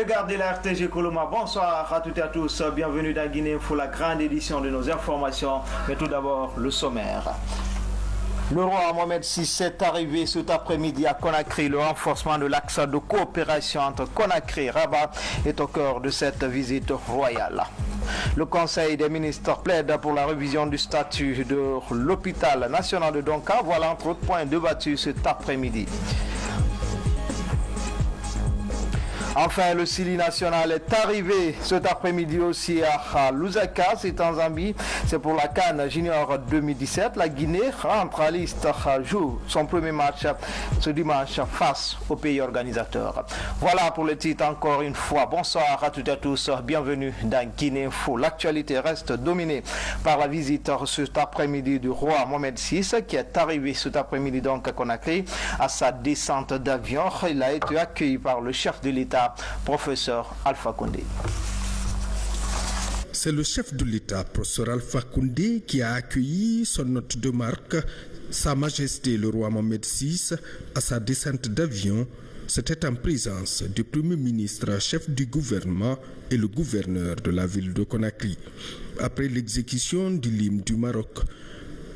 regardez la RTG Coloma, bonsoir à toutes et à tous, bienvenue dans Guinée Info, la grande édition de nos informations, mais tout d'abord le sommaire. Le roi Mohamed VI est arrivé cet après-midi à Conakry. Le renforcement de l'axe de coopération entre Conakry et Rabat est au cœur de cette visite royale. Le Conseil des ministres plaide pour la révision du statut de l'hôpital national de Donka. Voilà entre autres points débattus cet après-midi. Enfin, le Sili national est arrivé cet après-midi aussi à Lusaka, c'est en Zambie. C'est pour la CAN Junior 2017. La Guinée rentre à liste, joue son premier match ce dimanche face au pays organisateur. Voilà pour le titre encore une fois. Bonsoir à toutes et à tous. Bienvenue dans Guinée Info. L'actualité reste dominée par la visite cet après-midi du roi Mohamed VI qui est arrivé cet après-midi donc à Conakry. À sa descente d'avion, il a été accueilli par le chef de l'État, professeur Alpha Condé. C'est le chef de l'État, professeur Alpha Condé, qui a accueilli son hôte de marque, Sa Majesté le roi Mohamed VI, à sa descente d'avion. C'était en présence du Premier ministre, chef du gouvernement et le gouverneur de la ville de Conakry. Après l'exécution de l'hymne du Maroc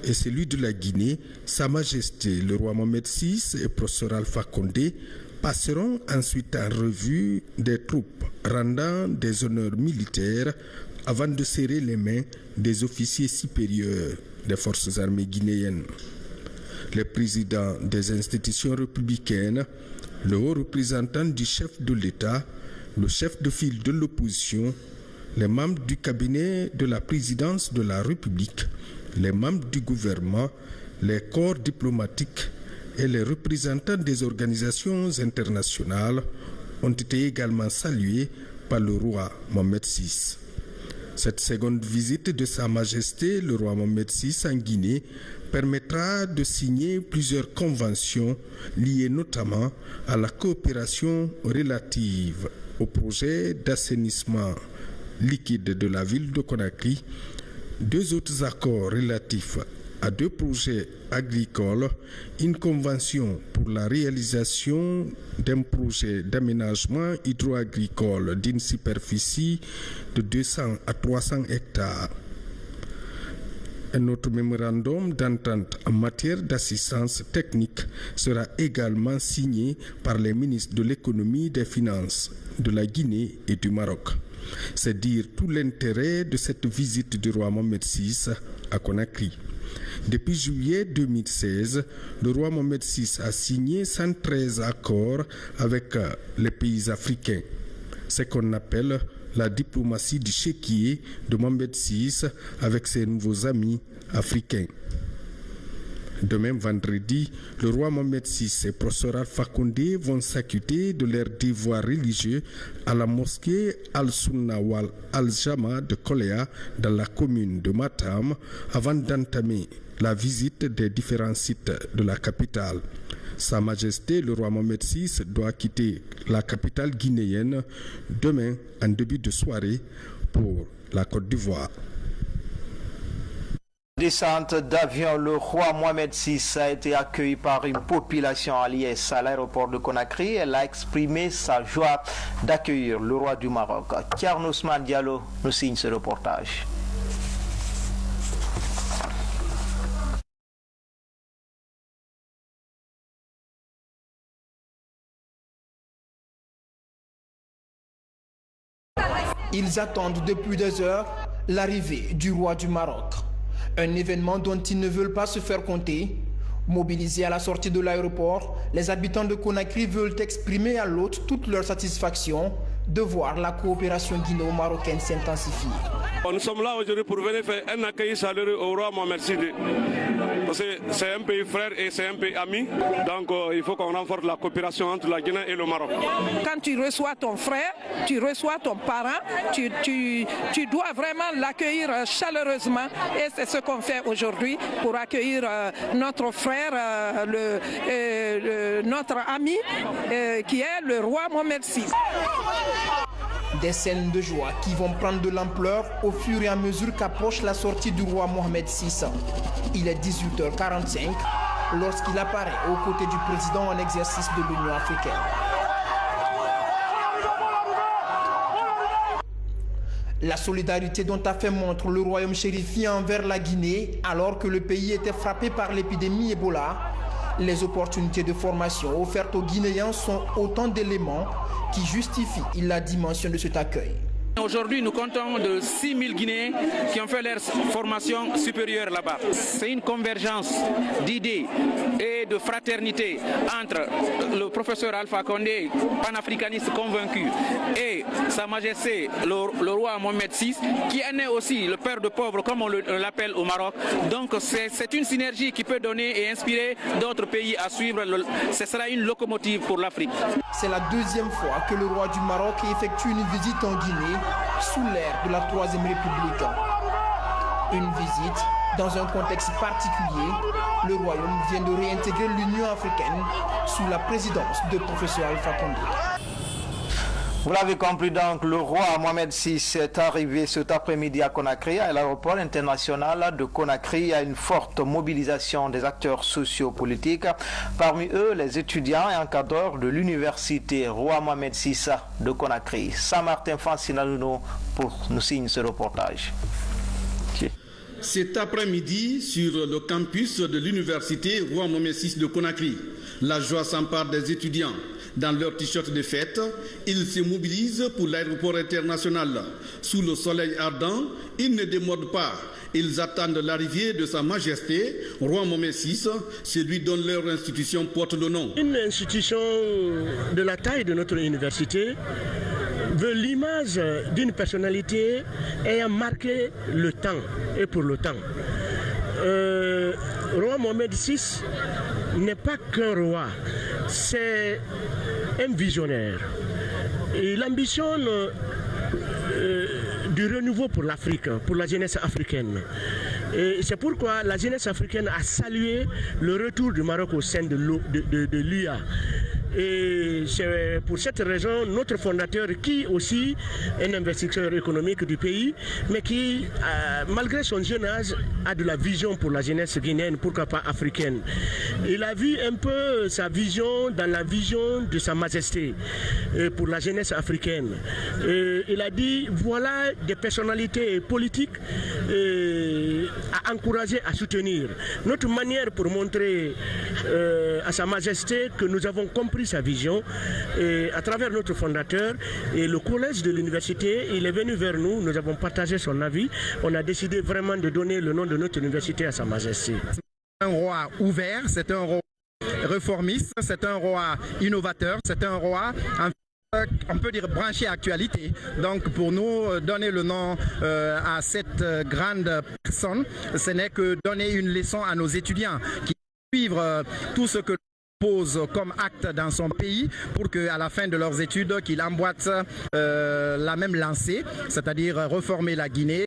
et celui de la Guinée, Sa Majesté le roi Mohamed VI et professeur Alpha Condé passeront ensuite en revue des troupes rendant des honneurs militaires avant de serrer les mains des officiers supérieurs des forces armées guinéennes. Les présidents des institutions républicaines, le haut représentant du chef de l'État, le chef de file de l'opposition, les membres du cabinet de la présidence de la République, les membres du gouvernement, les corps diplomatiques et les représentants des organisations internationales ont été également salués par le roi Mohamed VI. Cette seconde visite de Sa Majesté le roi Mohamed VI en Guinée permettra de signer plusieurs conventions liées notamment à la coopération relative au projet d'assainissement liquide de la ville de Conakry, deux autres accords relatifs à deux projets agricoles, une convention pour la réalisation d'un projet d'aménagement hydro-agricole d'une superficie de 200 à 300 hectares. Un autre mémorandum d'entente en matière d'assistance technique sera également signé par les ministres de l'économie et des finances de la Guinée et du Maroc. C'est dire tout l'intérêt de cette visite du roi Mohamed VI à Conakry. Depuis juillet 2016, le roi Mohamed VI a signé 113 accords avec les pays africains. C'est qu'on appelle la diplomatie du chéquier de Mohamed VI avec ses nouveaux amis africains. Demain vendredi, le roi Mohamed VI et professeur Alpha Condé vont s'acquitter de leurs devoirs religieux à la mosquée Al-Sunna wal Al-Jama de Koléa dans la commune de Matam avant d'entamer la visite des différents sites de la capitale. Sa Majesté le roi Mohamed VI doit quitter la capitale guinéenne demain en début de soirée pour la Côte d'Ivoire. Descente d'avion, le roi Mohamed VI a été accueilli par une population alliée à l'aéroport de Conakry. Elle a exprimé sa joie d'accueillir le roi du Maroc. Thierno Ousmane Diallo nous signe ce reportage. Ils attendent depuis 2 heures l'arrivée du roi du Maroc. Un événement dont ils ne veulent pas se faire compter. Mobilisés à la sortie de l'aéroport, les habitants de Conakry veulent exprimer à l'hôte toute leur satisfaction de voir la coopération guinéo-marocaine s'intensifier. Nous sommes là aujourd'hui pour venir faire un accueil chaleureux au roi Mohamed VI. Parce que c'est un pays frère et c'est un pays ami. Donc il faut qu'on renforce la coopération entre la Guinée et le Maroc. Quand tu reçois ton frère, tu reçois ton parent, tu dois vraiment l'accueillir chaleureusement. Et c'est ce qu'on fait aujourd'hui pour accueillir notre frère, notre ami, qui est le roi Mohamed VI. Des scènes de joie qui vont prendre de l'ampleur au fur et à mesure qu'approche la sortie du roi Mohamed VI. Il est 18h45 lorsqu'il apparaît aux côtés du président en exercice de l'Union africaine. La solidarité dont a fait montre le royaume chérifien envers la Guinée alors que le pays était frappé par l'épidémie Ebola, les opportunités de formation offertes aux Guinéens sont autant d'éléments qui justifient la dimension de cet accueil. Aujourd'hui, nous comptons de 6 000 Guinéens qui ont fait leur formation supérieure là-bas. C'est une convergence d'idées et de fraternité entre le professeur Alpha Condé, panafricaniste convaincu, et Sa Majesté, le roi Mohamed VI, qui est né aussi le père de pauvres, comme on l'appelle au Maroc. Donc c'est une synergie qui peut donner et inspirer d'autres pays à suivre. Ce sera une locomotive pour l'Afrique. C'est la deuxième fois que le roi du Maroc effectue une visite en Guinée sous l'ère de la Troisième République. Une visite dans un contexte particulier. Le royaume vient de réintégrer l'Union africaine sous la présidence de professeur Alpha Condé. Vous l'avez compris donc, le roi Mohamed VI est arrivé cet après-midi à Conakry, à l'aéroport international de Conakry. Il y a une forte mobilisation des acteurs sociopolitiques, parmi eux les étudiants et encadreurs de l'université Roi Mohamed VI de Conakry. Saint-Martin Fancinalino pour nous signer ce reportage. Cet après-midi, sur le campus de l'université Roi Mohamed VI de Conakry, la joie s'empare des étudiants. Dans leur t-shirt de fête, ils se mobilisent pour l'aéroport international. Sous le soleil ardent, ils ne démordent pas. Ils attendent l'arrivée de Sa Majesté, Roi Mohamed VI, celui dont leur institution porte le nom. Une institution de la taille de notre université veut l'image d'une personnalité ayant marqué le temps et pour le temps. Roi Mohamed VI n'est pas qu'un roi, c'est un visionnaire. Il ambitionne du renouveau pour l'Afrique, pour la jeunesse africaine. Et c'est pourquoi la jeunesse africaine a salué le retour du Maroc au sein de l'UA. Et c'est pour cette raison notre fondateur, qui aussi est un investisseur économique du pays, mais qui, malgré son jeune âge, a de la vision pour la jeunesse guinéenne, pourquoi pas africaine. Il a vu un peu sa vision dans la vision de Sa Majesté pour la jeunesse africaine. Et il a dit, voilà des personnalités politiques à encourager, à soutenir. Notre manière pour montrer à Sa Majesté que nous avons compris sa vision, et à travers notre fondateur et le collège de l'université, il est venu vers nous, nous avons partagé son avis, on a décidé vraiment de donner le nom de notre université à Sa Majesté. C'est un roi ouvert, c'est un roi réformiste, c'est un roi innovateur, c'est un roi, on peut dire, branché à actualité. Donc pour nous, donner le nom à cette grande personne, ce n'est que donner une leçon à nos étudiants qui suivent tout ce que pose comme acte dans son pays pour qu'à la fin de leurs études, qu'ils emboîtent la même lancée, c'est-à-dire reformer la Guinée.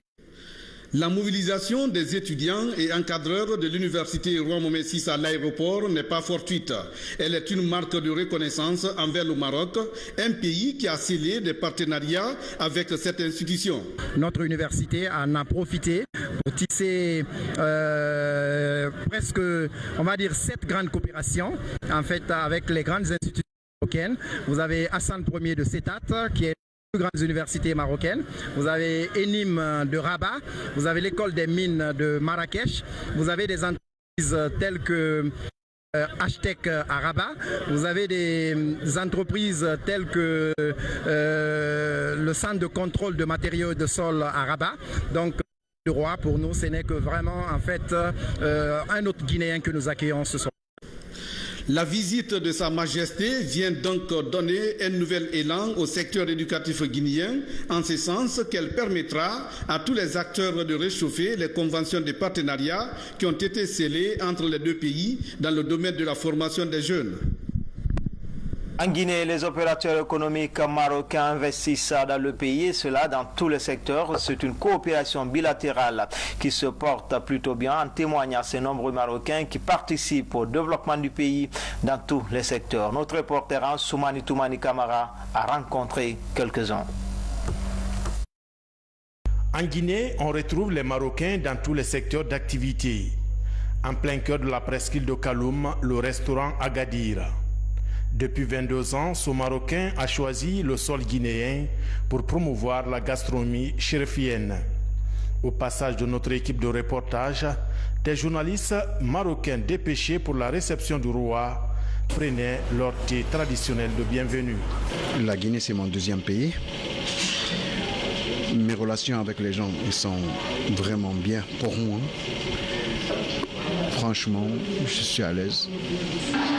La mobilisation des étudiants et encadreurs de l'université Roi Mohamed VI à l'aéroport n'est pas fortuite. Elle est une marque de reconnaissance envers le Maroc, un pays qui a scellé des partenariats avec cette institution. Notre université en a profité pour tisser presque, on va dire, 7 grandes coopérations en fait avec les grandes institutions marocaines. Vous avez Hassan Ier de CETAT qui est plus grandes universités marocaines, vous avez ENIM de Rabat, vous avez l'école des mines de Marrakech, vous avez des entreprises telles que Hashtec à Rabat, vous avez des entreprises telles que le centre de contrôle de matériaux de sol à Rabat. Donc le roi, pour nous, ce n'est que vraiment en fait un autre Guinéen que nous accueillons ce soir. La visite de Sa Majesté vient donc donner un nouvel élan au secteur éducatif guinéen, en ce sens qu'elle permettra à tous les acteurs de réchauffer les conventions de partenariat qui ont été scellées entre les deux pays dans le domaine de la formation des jeunes. En Guinée, les opérateurs économiques marocains investissent dans le pays, et cela dans tous les secteurs. C'est une coopération bilatérale qui se porte plutôt bien, en témoignant ces nombreux Marocains qui participent au développement du pays dans tous les secteurs. Notre reporter Soumani Toumani Kamara a rencontré quelques-uns. En Guinée, on retrouve les Marocains dans tous les secteurs d'activité. En plein cœur de la presqu'île de Kaloum, le restaurant Agadir. Depuis 22 ans, ce Marocain a choisi le sol guinéen pour promouvoir la gastronomie chérifienne. Au passage de notre équipe de reportage, des journalistes marocains dépêchés pour la réception du roi prenaient leur thé traditionnel de bienvenue. La Guinée, c'est mon deuxième pays. Mes relations avec les gens ils sont vraiment bien pour moi. Franchement, je suis à l'aise.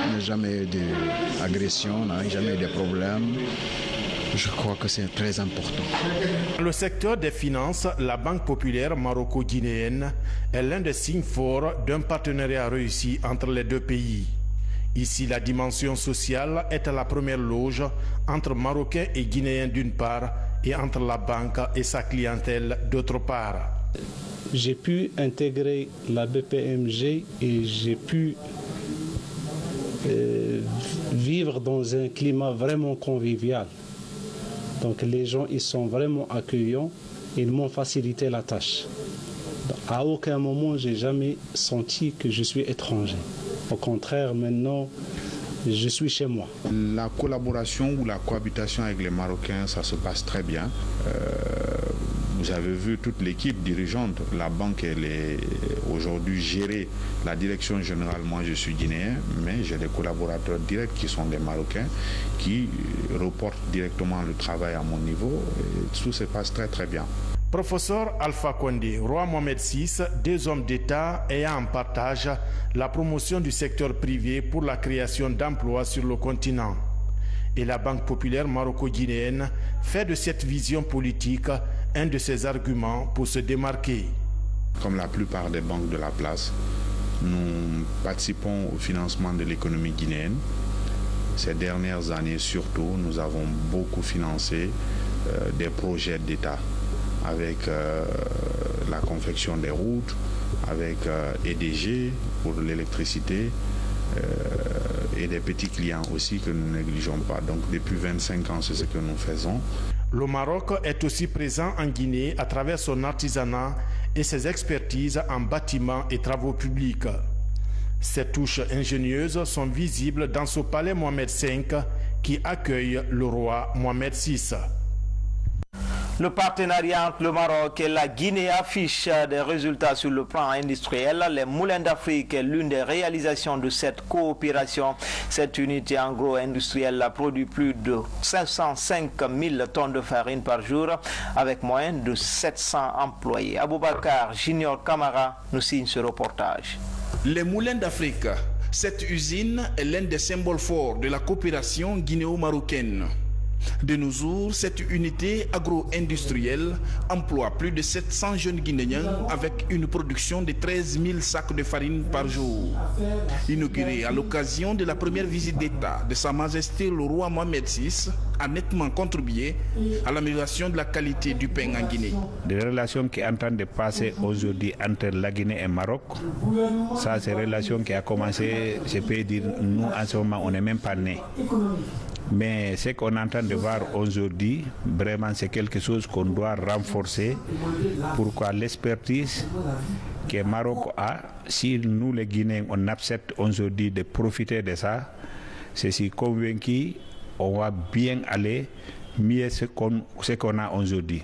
Il n'y a jamais eu d'agression, il n'y a jamais eu de problème. Je crois que c'est très important. Dans le secteur des finances, la Banque populaire maroco-guinéenne est l'un des signes forts d'un partenariat réussi entre les deux pays. Ici, la dimension sociale est à la première loge entre Marocains et Guinéens d'une part et entre la banque et sa clientèle d'autre part. J'ai pu intégrer la BPMG et j'ai pu vivre dans un climat vraiment convivial. Donc les gens ils sont vraiment accueillants, ils m'ont facilité la tâche. À aucun moment j'ai jamais senti que je suis étranger. Au contraire, maintenant je suis chez moi. La collaboration ou la cohabitation avec les Marocains, ça se passe très bien. Vous avez vu toute l'équipe dirigeante. La banque, elle est aujourd'hui gérée. La direction générale, moi je suis guinéen, mais j'ai des collaborateurs directs qui sont des Marocains qui reportent directement le travail à mon niveau. Et tout se passe très très bien. Professeur Alpha Condé, roi Mohamed VI, deux hommes d'État ayant en partage la promotion du secteur privé pour la création d'emplois sur le continent. Et la Banque populaire maroco-guinéenne fait de cette vision politique un de ses arguments pour se démarquer. Comme la plupart des banques de la place, nous participons au financement de l'économie guinéenne. Ces dernières années surtout, nous avons beaucoup financé des projets d'État avec la confection des routes, avec EDG pour l'électricité et des petits clients aussi que nous ne négligeons pas. Donc depuis 25 ans, c'est ce que nous faisons. Le Maroc est aussi présent en Guinée à travers son artisanat et ses expertises en bâtiments et travaux publics. Ces touches ingénieuses sont visibles dans ce palais Mohamed V qui accueille le roi Mohamed VI. Le partenariat entre le Maroc et la Guinée affiche des résultats sur le plan industriel. Les moulins d'Afrique est l'une des réalisations de cette coopération. Cette unité agro-industrielle produit plus de 505 000 tonnes de farine par jour avec moins de 700 employés. Aboubacar Junior Camara nous signe ce reportage. Les moulins d'Afrique, cette usine est l'un des symboles forts de la coopération guinéo-marocaine. De nos jours, cette unité agro-industrielle emploie plus de 700 jeunes Guinéens avec une production de 13 000 sacs de farine par jour. Inaugurée à l'occasion de la première visite d'État de Sa Majesté le roi Mohamed VI, a nettement contribué à l'amélioration de la qualité du pain en Guinée. Des relations qui sont en train de passer aujourd'hui entre la Guinée et le Maroc, ça c'est une relation qui a commencé, je peux dire, nous en ce moment on n'est même pas nés. Mais ce qu'on est en train de voir aujourd'hui, vraiment c'est quelque chose qu'on doit renforcer. Pourquoi l'expertise que le Maroc a, si nous les Guinéens on accepte aujourd'hui de profiter de ça, c'est si convaincu on va bien aller mieux ce qu'on a aujourd'hui.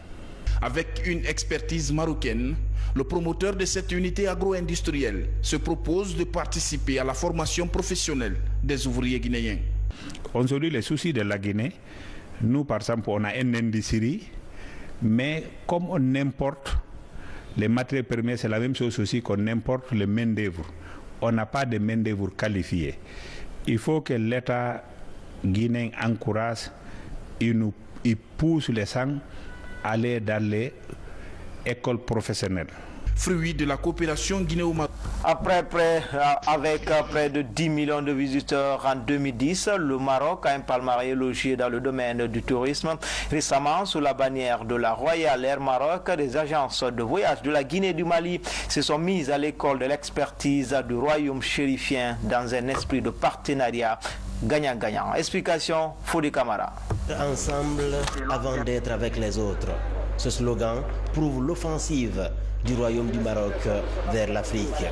Avec une expertise marocaine, le promoteur de cette unité agro-industrielle se propose de participer à la formation professionnelle des ouvriers guinéens. Aujourd'hui, les soucis de la Guinée, nous par exemple, on a une industrie, mais comme on importe les matières premières, c'est la même chose aussi qu'on importe les main-d'œuvre. On n'a pas de main-d'œuvre qualifiée. Il faut que l'État guinéen encourage, il pousse les gens à aller dans les écoles professionnelles. Fruit de la coopération guinéo-marocaine. Avec près de 10 millions de visiteurs en 2010, le Maroc a un palmarès élogieux dans le domaine du tourisme. Récemment, sous la bannière de la Royal Air Maroc, des agences de voyage de la Guinée et du Mali se sont mises à l'école de l'expertise du royaume chérifien dans un esprit de partenariat gagnant-gagnant. Explication, Fodi Camara. Ensemble avant d'être avec les autres. Ce slogan prouve l'offensive du Royaume du Maroc vers l'Afrique.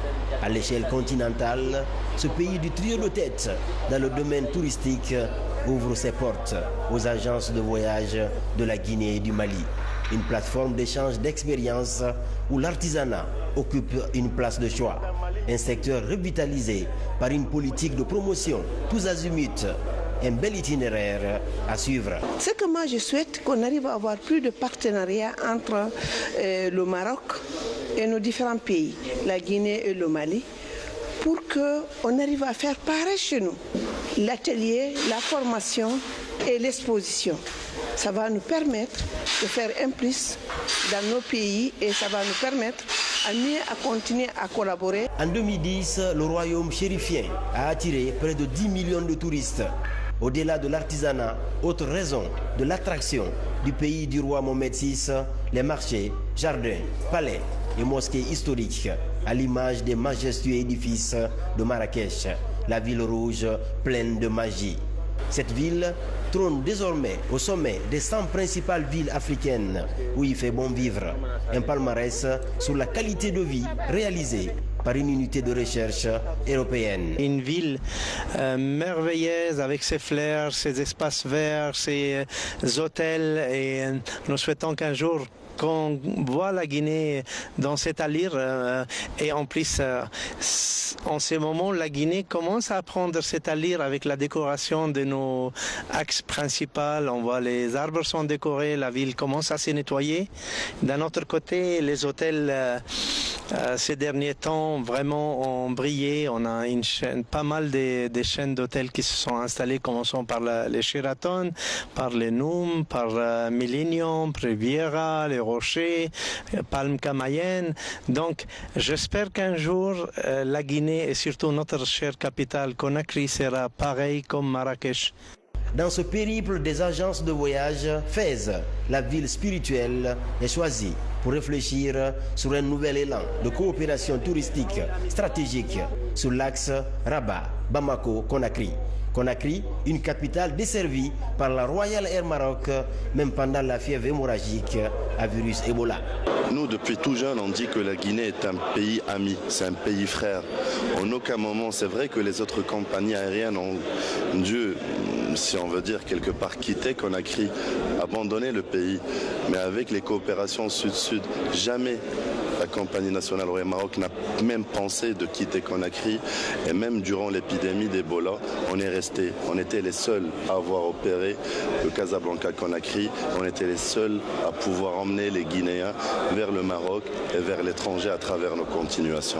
À l'échelle continentale, ce pays du trio de tête dans le domaine touristique ouvre ses portes aux agences de voyage de la Guinée et du Mali. Une plateforme d'échange d'expériences où l'artisanat occupe une place de choix. Un secteur revitalisé par une politique de promotion tous azimuts. Un bel itinéraire à suivre. Ce que moi je souhaite, qu'on arrive à avoir plus de partenariat entre le Maroc et nos différents pays, la Guinée et le Mali, pour qu'on arrive à faire pareil chez nous. L'atelier, la formation et l'exposition. Ça va nous permettre de faire un plus dans nos pays et ça va nous permettre à mieux à continuer à collaborer. En 2010, le royaume chérifien a attiré près de 10 millions de touristes. Au-delà de l'artisanat, autre raison de l'attraction du pays du roi Mohamed VI, les marchés, jardins, palais et mosquées historiques, à l'image des majestueux édifices de Marrakech, la ville rouge pleine de magie. Cette ville trône désormais au sommet des 100 principales villes africaines où il fait bon vivre. Un palmarès sur la qualité de vie réalisée par une unité de recherche européenne. Une ville merveilleuse avec ses fleurs, ses espaces verts, ses hôtels et nous souhaitons qu'un jour qu'on voit la Guinée dans cette allure et en plus en ce moment la Guinée commence à prendre cette allure avec la décoration de nos axes principaux. On voit les arbres sont décorés, la ville commence à se nettoyer. D'un autre côté, les hôtels ces derniers temps vraiment ont brillé. On a pas mal de chaînes d'hôtels qui se sont installées, commençons par les Sheraton, par les Noum, par Millennium, Riviera, les Rochers, Palm Cayenne. Donc j'espère qu'un jour la Guinée et surtout notre chère capitale Conakry sera pareil comme Marrakech. Dans ce périple des agences de voyage, Fès, la ville spirituelle, est choisie pour réfléchir sur un nouvel élan de coopération touristique stratégique sur l'axe Rabat-Bamako-Conakry. Conakry, une capitale desservie par la Royal Air Maroc, même pendant la fièvre hémorragique à virus Ebola. Nous, depuis tout jeune, on dit que la Guinée est un pays ami, c'est un pays frère. En aucun moment, c'est vrai que les autres compagnies aériennes ont dû, si on veut dire quelque part, quitter Conakry, abandonner le pays. Mais avec les coopérations sud-sud, jamais la compagnie nationale Royal Maroc n'a même pensé de quitter Conakry. Et même durant l'épidémie d'Ebola, on est resté. On était les seuls à avoir opéré le Casablanca-Conakry. On était les seuls à pouvoir emmener les Guinéens vers le Maroc et vers l'étranger à travers nos continuations.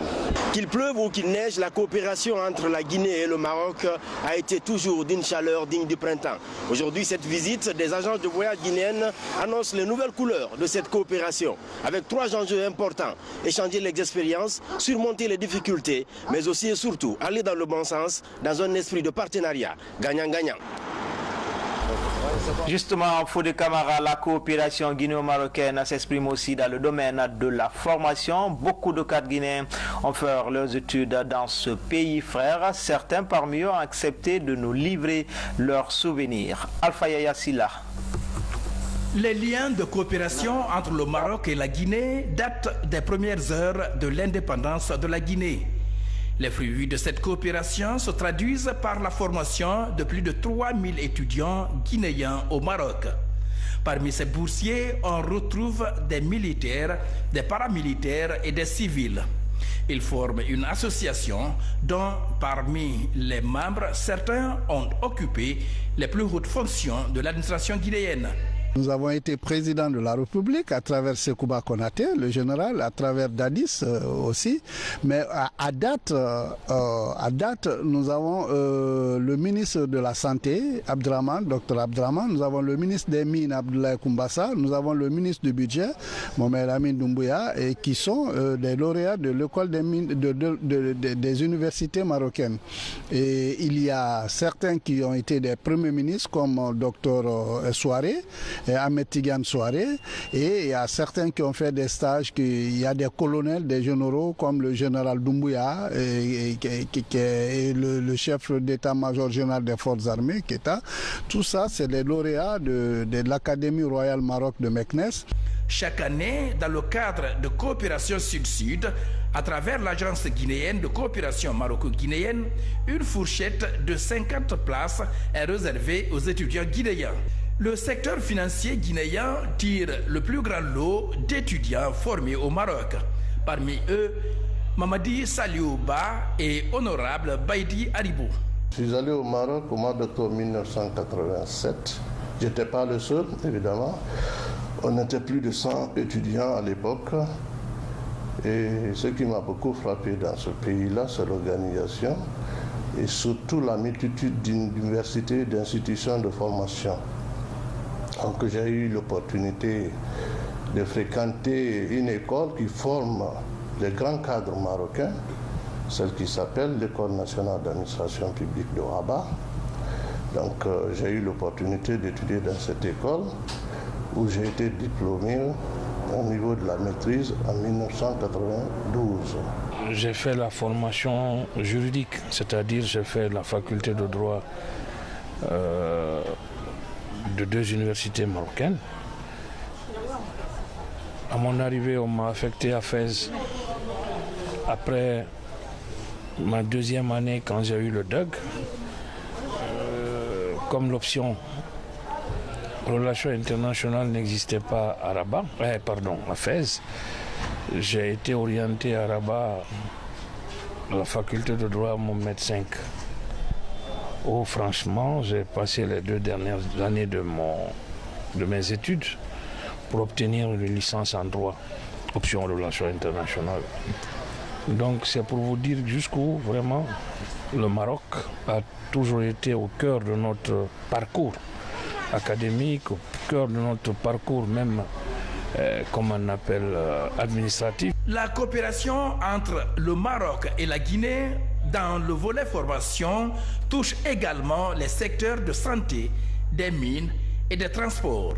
Qu'il pleuve ou qu'il neige, la coopération entre la Guinée et le Maroc a été toujours d'une chaleur digne du printemps. Aujourd'hui, cette visite des agences de voyage guinéennes annonce les nouvelles couleurs de cette coopération, avec 3 enjeux importants. Échanger les expériences, surmonter les difficultés, mais aussi et surtout aller dans le bon sens, dans un esprit de partenariat gagnant-gagnant. Justement, Fodé Camara, la coopération guinéo-marocaine s'exprime aussi dans le domaine de la formation. Beaucoup de cadres guinéens ont fait leurs études dans ce pays frère. Certains parmi eux ont accepté de nous livrer leurs souvenirs. Alpha Yaya Silla. Les liens de coopération entre le Maroc et la Guinée datent des premières heures de l'indépendance de la Guinée. Les fruits de cette coopération se traduisent par la formation de plus de 3000 étudiants guinéens au Maroc. Parmi ces boursiers, on retrouve des militaires, des paramilitaires et des civils. Ils forment une association dont, parmi les membres, certains ont occupé les plus hautes fonctions de l'administration guinéenne. Nous avons été président de la République à travers Sekouba Konaté, le général, à travers Dadis aussi. Mais à date, nous avons le ministre de la Santé, Abdraman, Dr Abdraman. Nous avons le ministre des Mines, Abdoulaye Koumbassa. Nous avons le ministre du Budget, Mohamed Amin Doumbouya, et qui sont des lauréats de l'école des mines, des universités marocaines. Et il y a certains qui ont été des premiers ministres, comme Dr Souaré, Ahmed Tidiane Souaré, et il y a certains qui ont fait des stages, il y a des colonels, des généraux comme le général Doumbouya qui est le chef d'état-major général des forces armées, Keta. Tout ça, c'est les lauréats de l'Académie royale Maroc de Meknès. chaque année dans le cadre de coopération sud-sud à travers l'agence guinéenne de coopération maroco-guinéenne. Une fourchette de 50 places est réservée aux étudiants guinéens. Le secteur financier guinéen tire le plus grand lot d'étudiants formés au Maroc. Parmi eux, Mamadi Saliouba et Honorable Baïdi Haribou. Je suis allé au Maroc au mois d'octobre 1987. Je n'étais pas le seul, évidemment. On était plus de 100 étudiants à l'époque. Et ce qui m'a beaucoup frappé dans ce pays-là, c'est l'organisation et surtout la multitude d'universités et d'institutions de formation. Donc j'ai eu l'opportunité de fréquenter une école qui forme les grands cadres marocains, celle qui s'appelle l'École nationale d'administration publique de Rabat. Donc j'ai eu l'opportunité d'étudier dans cette école où j'ai été diplômé au niveau de la maîtrise en 1992. J'ai fait la formation juridique, c'est-à-dire j'ai fait la faculté de droit de 2 universités marocaines. À mon arrivée, on m'a affecté à Fès. Après ma 2e année, quand j'ai eu le DUG, comme l'option relations internationales n'existait pas à Rabat, à Fès, j'ai été orienté à Rabat, à la faculté de droit Mohamed V. Oh, franchement, j'ai passé les 2 dernières années de mes études pour obtenir une licence en droit, option relations internationales. Donc c'est pour vous dire jusqu'où vraiment le Maroc a toujours été au cœur de notre parcours académique, au cœur de notre parcours même, comme on appelle, administratif. La coopération entre le Maroc et la Guinée dans le volet formation touche également les secteurs de santé, des mines et des transports.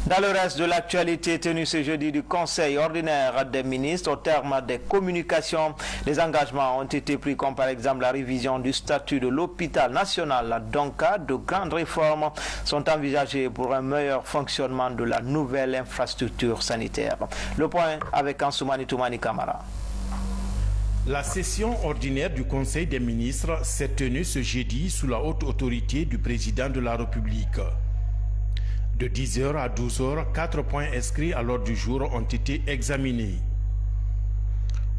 Dans le reste de l'actualité tenue ce jeudi du Conseil ordinaire des ministres, au terme des communications, les engagements ont été pris comme par exemple la révision du statut de l'hôpital national. Donc, de grandes réformes sont envisagées pour un meilleur fonctionnement de la nouvelle infrastructure sanitaire. Le point avec Ansoumani Toumani Kamara. La session ordinaire du Conseil des ministres s'est tenue ce jeudi sous la haute autorité du président de la République. De 10h à 12h, 4 points inscrits à l'ordre du jour ont été examinés.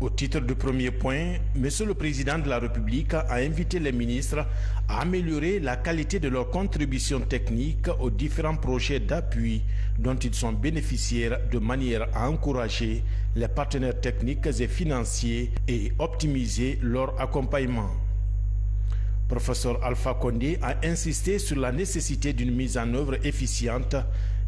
Au titre du premier point, Monsieur le Président de la République a invité les ministres à améliorer la qualité de leurs contributions techniques aux différents projets d'appui dont ils sont bénéficiaires de manière à encourager les partenaires techniques et financiers et optimiser leur accompagnement. Professeur Alpha Condé a insisté sur la nécessité d'une mise en œuvre efficiente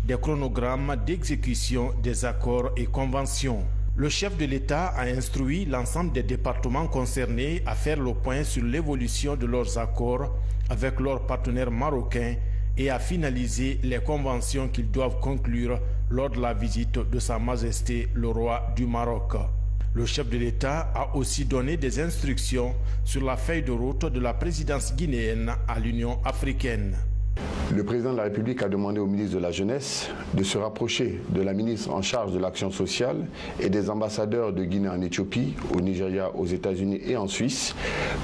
des chronogrammes d'exécution des accords et conventions. Le chef de l'État a instruit l'ensemble des départements concernés à faire le point sur l'évolution de leurs accords avec leurs partenaires marocains et à finaliser les conventions qu'ils doivent conclure lors de la visite de Sa Majesté le Roi du Maroc. Le chef de l'État a aussi donné des instructions sur la feuille de route de la présidence guinéenne à l'Union africaine. Le président de la République a demandé au ministre de la Jeunesse de se rapprocher de la ministre en charge de l'action sociale et des ambassadeurs de Guinée en Éthiopie, au Nigeria, aux États-Unis et en Suisse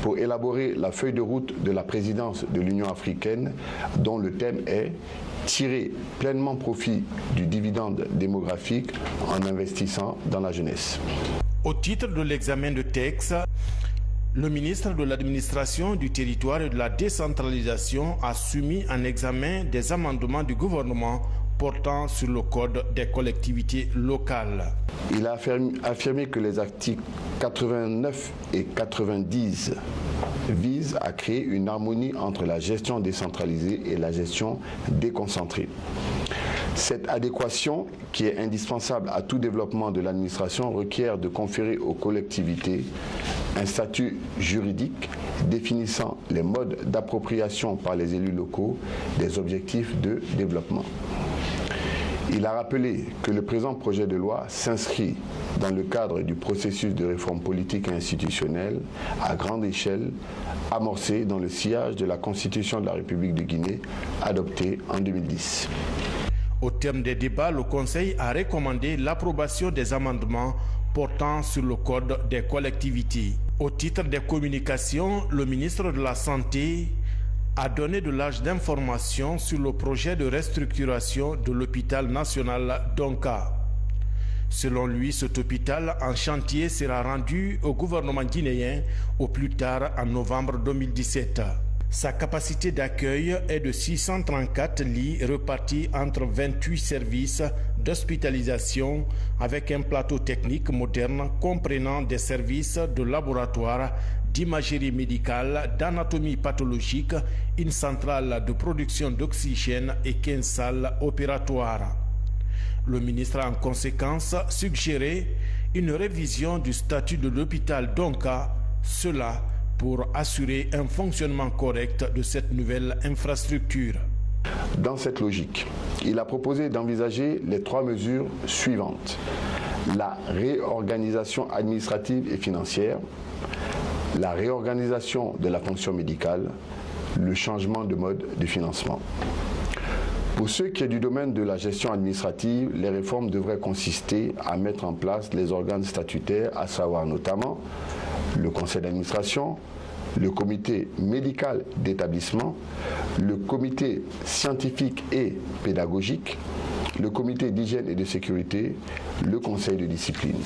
pour élaborer la feuille de route de la présidence de l'Union africaine dont le thème est « Tirer pleinement profit du dividende démographique en investissant dans la jeunesse ». Au titre de l'examen de texte, le ministre de l'Administration, du Territoire et de la Décentralisation a soumis en examen des amendements du gouvernement portant sur le Code des collectivités locales. Il a affirmé que les articles 89 et 90 visent à créer une harmonie entre la gestion décentralisée et la gestion déconcentrée. Cette adéquation, qui est indispensable à tout développement de l'administration, requiert de conférer aux collectivités un statut juridique définissant les modes d'appropriation par les élus locaux des objectifs de développement. Il a rappelé que le présent projet de loi s'inscrit dans le cadre du processus de réforme politique et institutionnelle à grande échelle amorcé dans le sillage de la Constitution de la République de Guinée adoptée en 2010. Au terme des débats, le Conseil a recommandé l'approbation des amendements portant sur le Code des collectivités. Au titre des communications, le ministre de la Santé a donné de larges informations sur le projet de restructuration de l'hôpital national Donka. Selon lui, cet hôpital en chantier sera rendu au gouvernement guinéen au plus tard en novembre 2017. Sa capacité d'accueil est de 634 lits répartis entre 28 services d'hospitalisation avec un plateau technique moderne comprenant des services de laboratoire, d'imagerie médicale, d'anatomie pathologique, une centrale de production d'oxygène et 15 salles opératoires. Le ministre a en conséquence suggéré une révision du statut de l'hôpital Donka, cela pour assurer un fonctionnement correct de cette nouvelle infrastructure. Dans cette logique, il a proposé d'envisager les 3 mesures suivantes. La réorganisation administrative et financière, la réorganisation de la fonction médicale, le changement de mode de financement. Pour ce qui est du domaine de la gestion administrative, les réformes devraient consister à mettre en place les organes statutaires, à savoir notamment le conseil d'administration, le comité médical d'établissement, le comité scientifique et pédagogique, le comité d'hygiène et de sécurité, le conseil de discipline.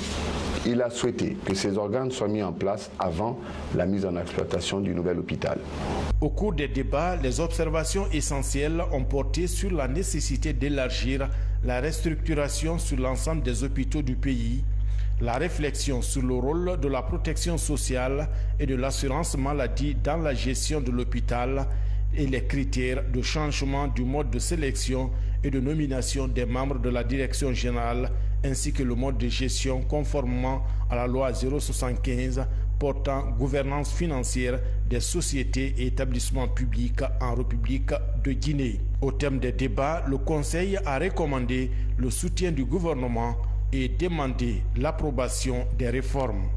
Il a souhaité que ces organes soient mis en place avant la mise en exploitation du nouvel hôpital. Au cours des débats, les observations essentielles ont porté sur la nécessité d'élargir la restructuration sur l'ensemble des hôpitaux du pays, la réflexion sur le rôle de la protection sociale et de l'assurance maladie dans la gestion de l'hôpital et les critères de changement du mode de sélection et de nomination des membres de la direction générale ainsi que le mode de gestion conformément à la loi 075 portant gouvernance financière des sociétés et établissements publics en République de Guinée. Au terme des débats, le Conseil a recommandé le soutien du gouvernement et demandé l'approbation des réformes.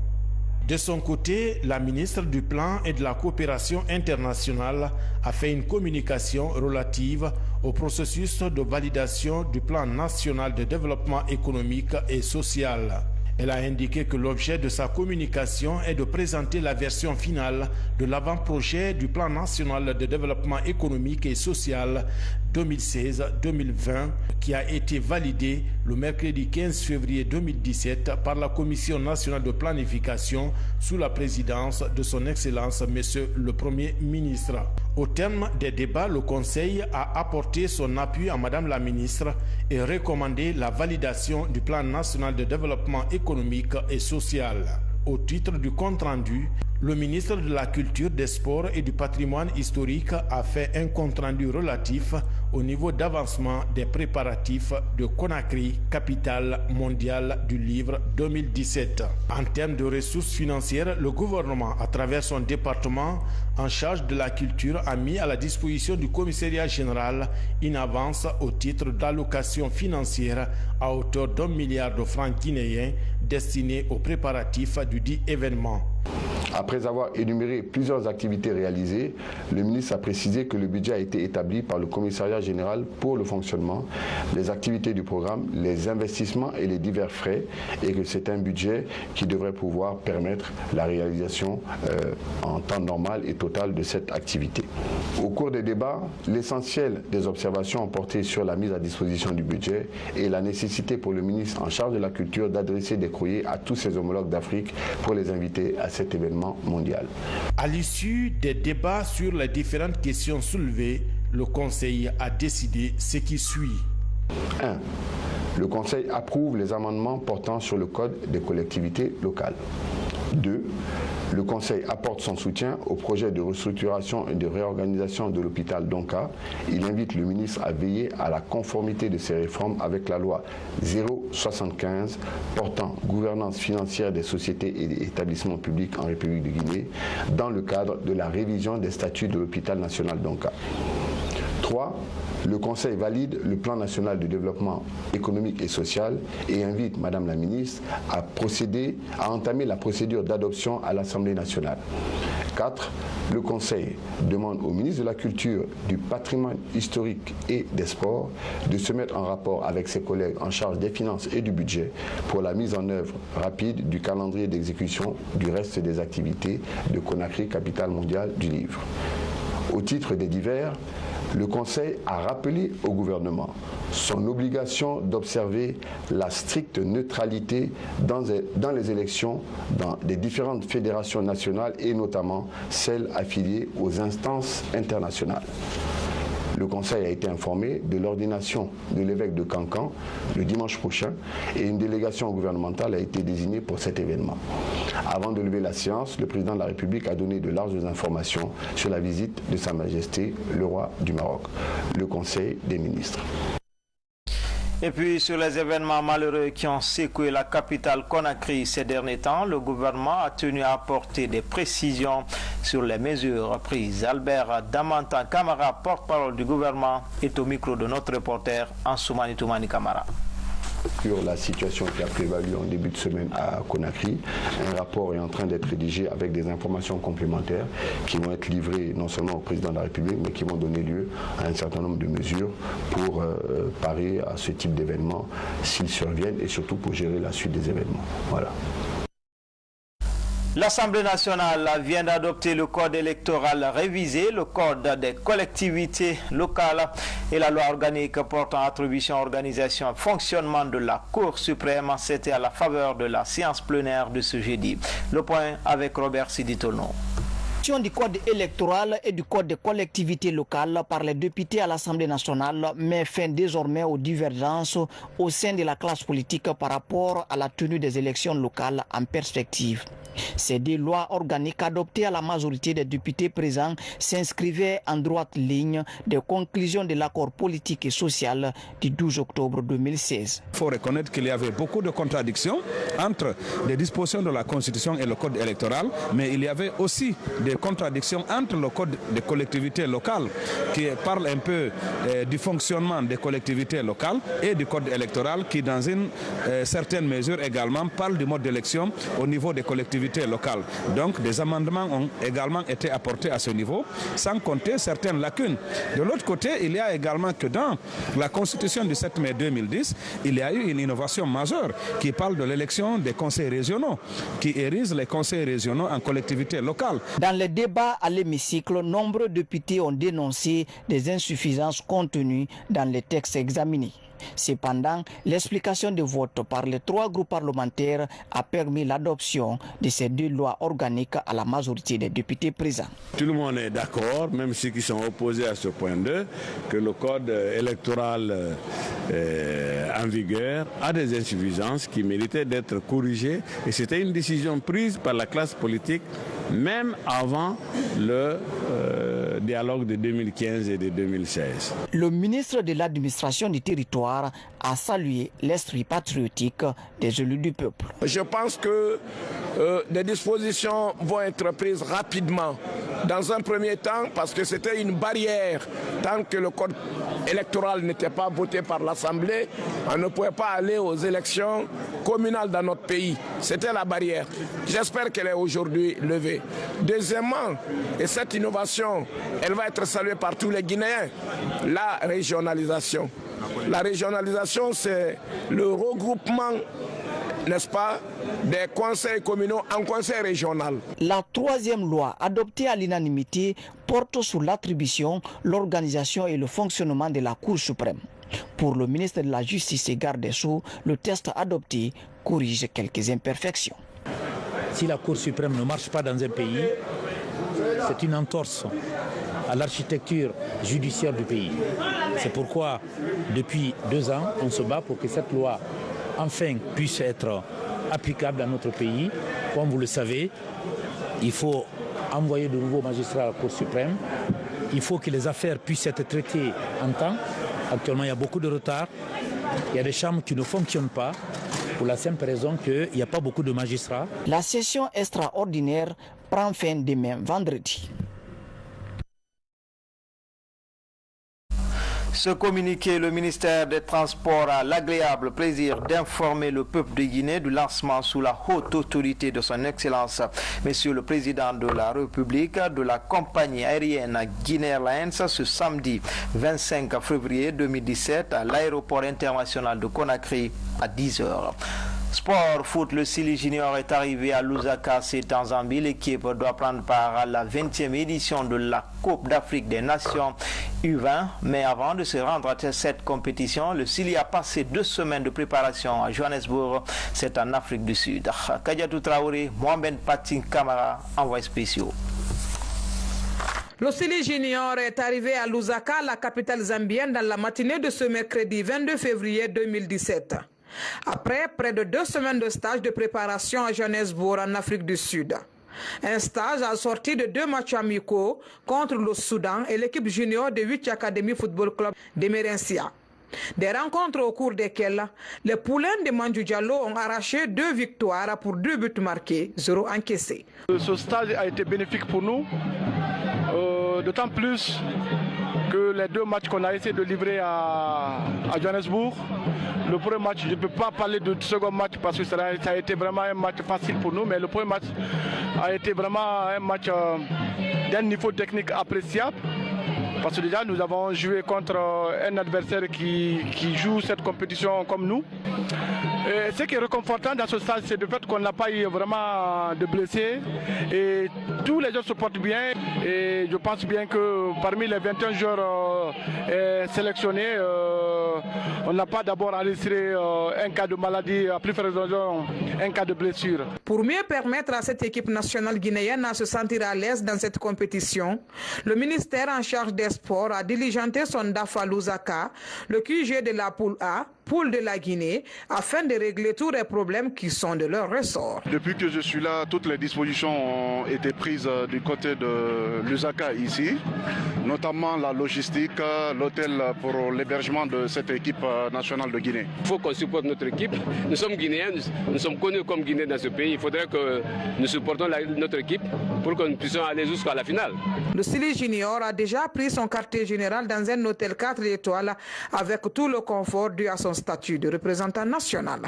De son côté, la ministre du Plan et de la Coopération internationale a fait une communication relative au processus de validation du Plan national de développement économique et social. Elle a indiqué que l'objet de sa communication est de présenter la version finale de l'avant-projet du Plan national de développement économique et social 2016-2020 qui a été validé le mercredi 15 février 2017 par la Commission nationale de planification sous la présidence de son Excellence Monsieur le Premier ministre. Au terme des débats, le Conseil a apporté son appui à Madame la ministre et recommandé la validation du Plan national de développement économique et social. Au titre du compte-rendu, le ministre de la Culture, des Sports et du Patrimoine historique a fait un compte-rendu relatif au niveau d'avancement des préparatifs de Conakry, capitale mondiale du livre 2017. En termes de ressources financières, le gouvernement, à travers son département en charge de la culture, a mis à la disposition du commissariat général une avance au titre d'allocation financière à hauteur d'1 milliard de francs guinéens destinés aux préparatifs du dit événement. Après avoir énuméré plusieurs activités réalisées, le ministre a précisé que le budget a été établi par le commissariat général pour le fonctionnement, les activités du programme, les investissements et les divers frais, et que c'est un budget qui devrait pouvoir permettre la réalisation en temps normal et total de cette activité. Au cours des débats, l'essentiel des observations ont porté sur la mise à disposition du budget et la nécessité pour le ministre en charge de la culture d'adresser des courriers à tous ses homologues d'Afrique pour les inviter à cet événement mondial. À l'issue des débats sur les différentes questions soulevées, le Conseil a décidé ce qui suit. 1. Le Conseil approuve les amendements portant sur le Code des collectivités locales. 2. Le Conseil apporte son soutien au projet de restructuration et de réorganisation de l'hôpital Donka. Il invite le ministre à veiller à la conformité de ces réformes avec la loi 075 portant gouvernance financière des sociétés et des établissements publics en République de Guinée dans le cadre de la révision des statuts de l'hôpital national Donka. 3. Le Conseil valide le plan national de développement économique et social et invite Madame la ministre à entamer la procédure d'adoption à l'Assemblée nationale. 4. Le Conseil demande au ministre de la Culture, du Patrimoine historique et des Sports de se mettre en rapport avec ses collègues en charge des finances et du budget pour la mise en œuvre rapide du calendrier d'exécution du reste des activités de Conakry, capitale mondiale du livre. Au titre des divers, le Conseil a rappelé au gouvernement son obligation d'observer la stricte neutralité dans les élections dans les différentes fédérations nationales et notamment celles affiliées aux instances internationales. Le Conseil a été informé de l'ordination de l'évêque de Cancan le dimanche prochain et une délégation gouvernementale a été désignée pour cet événement. Avant de lever la séance, le président de la République a donné de larges informations sur la visite de Sa Majesté, le roi du Maroc, le Conseil des ministres. Et puis sur les événements malheureux qui ont secoué la capitale Conakry ces derniers temps, le gouvernement a tenu à apporter des précisions sur les mesures prises. Albert Damantan Kamara, porte-parole du gouvernement, est au micro de notre reporter Ansoumani Toumani Kamara. Sur la situation qui a prévalu en début de semaine à Conakry, un rapport est en train d'être rédigé avec des informations complémentaires qui vont être livrées non seulement au président de la République, mais qui vont donner lieu à un certain nombre de mesures pour parer à ce type d'événements s'ils surviennent et surtout pour gérer la suite des événements. Voilà. L'Assemblée nationale vient d'adopter le code électoral révisé, le code des collectivités locales et la loi organique portant attribution, organisation et fonctionnement de la Cour suprême. C'était à la faveur de la séance plénière de ce jeudi. Le point avec Robert Siditono. Du code électoral et du code des collectivités locales par les députés à l'Assemblée nationale met fin désormais aux divergences au sein de la classe politique par rapport à la tenue des élections locales en perspective. Ces deux lois organiques adoptées à la majorité des députés présents s'inscrivaient en droite ligne des conclusions de l'accord politique et social du 12 octobre 2016. Il faut reconnaître qu'il y avait beaucoup de contradictions entre les dispositions de la Constitution et le code électoral, mais il y avait aussi des contradictions entre le code des collectivités locales qui parle un peu du fonctionnement des collectivités locales et du code électoral qui dans une certaine mesure également parle du mode d'élection au niveau des collectivités locales. Donc des amendements ont également été apportés à ce niveau, sans compter certaines lacunes. De l'autre côté, il y a également que dans la Constitution du 7 mai 2010, il y a eu une innovation majeure qui parle de l'élection des conseils régionaux, qui érige les conseils régionaux en collectivités locales. Dans les débats à l'hémicycle, nombreux députés ont dénoncé des insuffisances contenues dans les textes examinés. Cependant, l'explication de vote par les trois groupes parlementaires a permis l'adoption de ces deux lois organiques à la majorité des députés présents. Tout le monde est d'accord, même ceux qui sont opposés à ce point 2, que le code électoral en vigueur a des insuffisances qui méritaient d'être corrigées. Et c'était une décision prise par la classe politique même avant le dialogue de 2015 et de 2016. Le ministre de l'administration du territoire a salué l'esprit patriotique des élus du peuple. Je pense que des dispositions vont être prises rapidement. Dans un premier temps, parce que c'était une barrière, tant que le code électoral n'était pas voté par l'Assemblée, on ne pouvait pas aller aux élections communales dans notre pays. C'était la barrière. J'espère qu'elle est aujourd'hui levée. Deuxièmement, et cette innovation, elle va être saluée par tous les Guinéens, la régionalisation. La régionalisation, c'est le regroupement, n'est-ce pas, des conseils communaux en conseil régional. La troisième loi, adoptée à l'unanimité, porte sur l'attribution, l'organisation et le fonctionnement de la Cour suprême. Pour le ministre de la Justice et garde des Sceaux, le texte adopté corrige quelques imperfections. Si la Cour suprême ne marche pas dans un pays, c'est une entorse à l'architecture judiciaire du pays. C'est pourquoi, depuis 2 ans, on se bat pour que cette loi, enfin, puisse être applicable dans notre pays. Comme vous le savez, il faut envoyer de nouveaux magistrats à la Cour suprême. Il faut que les affaires puissent être traitées en temps. Actuellement, il y a beaucoup de retard. Il y a des chambres qui ne fonctionnent pas pour la simple raison qu'il n'y a pas beaucoup de magistrats. La session extraordinaire prend fin demain vendredi. Ce communiqué, le ministère des Transports a l'agréable plaisir d'informer le peuple de Guinée du lancement sous la haute autorité de son Excellence, Monsieur le Président de la République, de la compagnie aérienne Guinea Airlines ce samedi 25 février 2017 à l'aéroport international de Conakry à 10h. Sport foot, le Sili Junior est arrivé à Lusaka, c'est en Zambie. L'équipe doit prendre part à la 20e édition de la Coupe d'Afrique des Nations U20. Mais avant de se rendre à cette compétition, le Sili a passé 2 semaines de préparation à Johannesburg, c'est en Afrique du Sud. Kadiatou Traoré, Mohamed Patin Kamara, envoyé spéciaux. Le Sili Junior est arrivé à Lusaka, la capitale zambienne, dans la matinée de ce mercredi 22 février 2017. Après près de 2 semaines de stage de préparation à Johannesburg en Afrique du Sud. Un stage assorti de 2 matchs amicaux contre le Soudan et l'équipe junior de 8 Academy Football Club de Merencia. Des rencontres au cours desquelles les poulains de Mandjou Diallo ont arraché 2 victoires pour 2 buts marqués, 0 encaissés. Ce stage a été bénéfique pour nous, d'autant plus que les 2 matchs qu'on a essayé de livrer à Johannesburg, le premier match, je ne peux pas parler du second match parce que ça a été vraiment un match facile pour nous, mais le premier match a été vraiment un match d'un niveau technique appréciable. Parce que déjà, nous avons joué contre un adversaire qui joue cette compétition comme nous. Et ce qui est réconfortant dans ce stage, c'est le fait qu'on n'a pas eu vraiment de blessés. Et tous les joueurs se portent bien. Et je pense bien que parmi les 21 joueurs sélectionnés, on n'a pas d'abord enregistré un cas de maladie, à plus forte raison, un cas de blessure. Pour mieux permettre à cette équipe nationale guinéenne à se sentir à l'aise dans cette compétition, le ministère en charge des Sports a diligenté son DAF à Lusaka, le QG de la poule A, poule de la Guinée, afin de régler tous les problèmes qui sont de leur ressort. Depuis que je suis là, toutes les dispositions ont été prises du côté de Lusaka ici, notamment la logistique, l'hôtel pour l'hébergement de cette équipe nationale de Guinée. Il faut qu'on supporte notre équipe. Nous sommes Guinéens, nous sommes connus comme Guinéens dans ce pays. Il faudrait que nous supportons notre équipe pour que nous puissions aller jusqu'à la finale. Le Sili Junior a déjà pris son quartier général dans un hôtel 4 étoiles avec tout le confort dû à son statut de représentant national.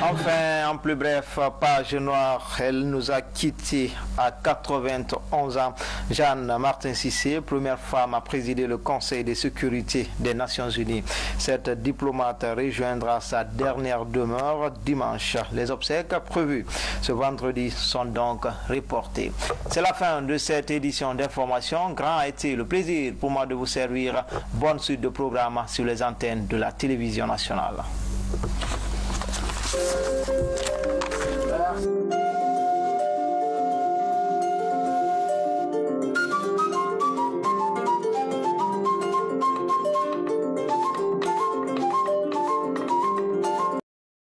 Enfin, en plus bref, page noire, elle nous a quittés à 91 ans. Jeanne Martin Cissé, première femme à présider le Conseil de sécurité des Nations Unies. Cette diplomate rejoindra sa dernière demeure dimanche. Les obsèques prévues ce vendredi sont donc reportées. C'est la fin de cette édition d'information. Grand a été le plaisir pour moi de vous servir. Bonne suite de programme sur les antennes de la télévision nationale. Merci.